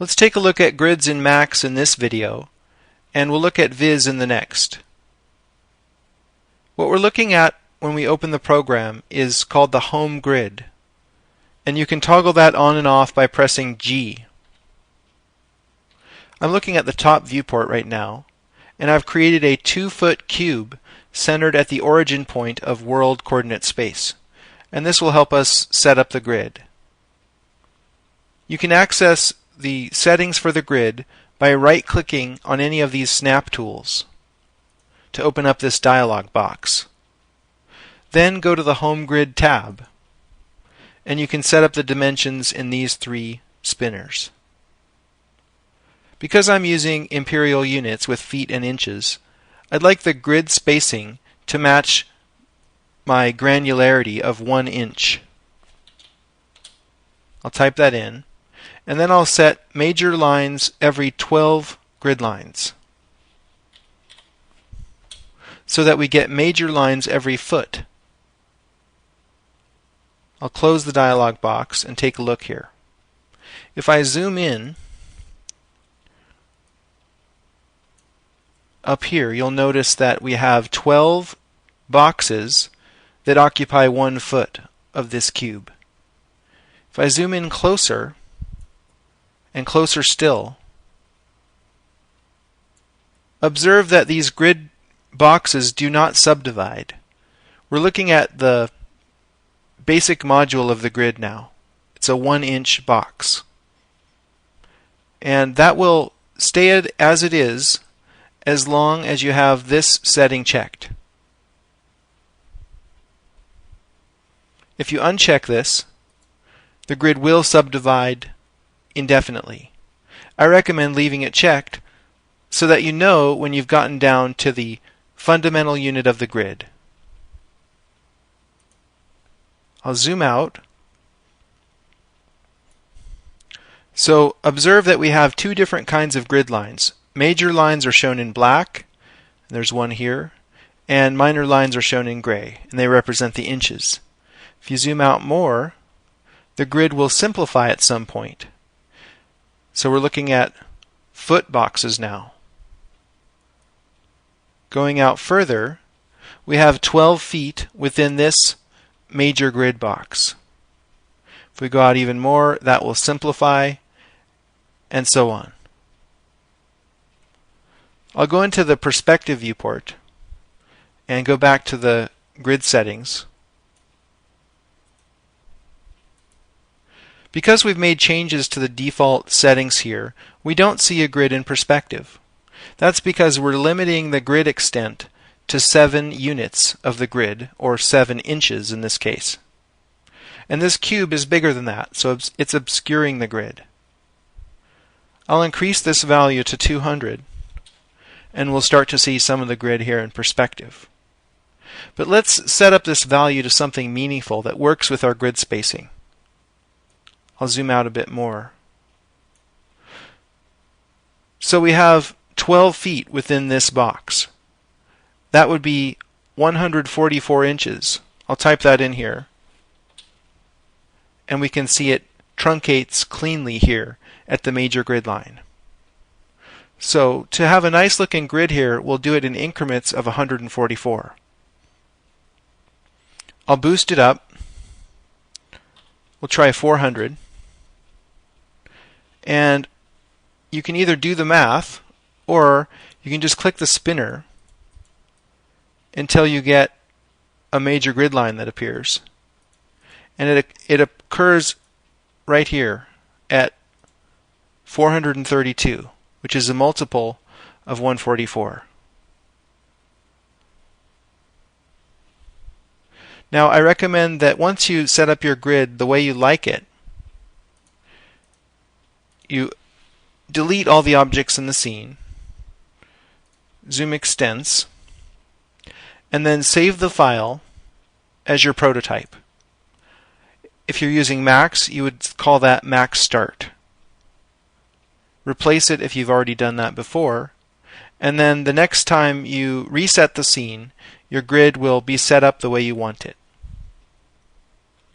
Let's take a look at grids in Max in this video, and we'll look at Viz in the next. What we're looking at when we open the program is called the home grid, and you can toggle that on and off by pressing G. I'm looking at the top viewport right now, and I've created a 2-foot cube centered at the origin point of world coordinate space, and this will help us set up the grid. You can access the settings for the grid by right-clicking on any of these snap tools to open up this dialog box. Then go to the Home Grid tab, and you can set up the dimensions in these 3 spinners. Because I'm using imperial units with feet and inches, I'd like the grid spacing to match my granularity of 1 inch. I'll type that in, and then I'll set major lines every 12 grid lines so that we get major lines every foot. I'll close the dialog box and take a look here. If I zoom in, up here you'll notice that we have 12 boxes that occupy 1 foot of this cube. If I zoom in closer, and closer still, observe that these grid boxes do not subdivide. We're looking at the basic module of the grid now. It's a 1-inch box. And that will stay as it is as long as you have this setting checked. If you uncheck this, the grid will subdivide indefinitely. I recommend leaving it checked so that you know when you've gotten down to the fundamental unit of the grid. I'll zoom out. So observe that we have 2 different kinds of grid lines. Major lines are shown in black, and there's one here, and minor lines are shown in gray, and they represent the inches. If you zoom out more, the grid will simplify at some point. So we're looking at foot boxes now. Going out further, we have 12 feet within this major grid box. If we go out even more, that will simplify, and so on. I'll go into the perspective viewport and go back to the grid settings. Because we've made changes to the default settings here, we don't see a grid in perspective. That's because we're limiting the grid extent to 7 units of the grid, or 7 inches in this case. And this cube is bigger than that, so it's obscuring the grid. I'll increase this value to 200, and we'll start to see some of the grid here in perspective. But let's set up this value to something meaningful that works with our grid spacing. I'll zoom out a bit more. So we have 12 feet within this box. That would be 144 inches. I'll type that in here. And we can see it truncates cleanly here at the major grid line. So to have a nice looking grid here, we'll do it in increments of 144. I'll boost it up. We'll try 400. And you can either do the math, or you can just click the spinner until you get a major grid line that appears. And it occurs right here at 432, which is a multiple of 144. Now I recommend that once you set up your grid the way you like it, you delete all the objects in the scene, zoom extents, and then save the file as your prototype. If you're using Max, you would call that Max Start. Replace it if you've already done that before, and then the next time you reset the scene, your grid will be set up the way you want it.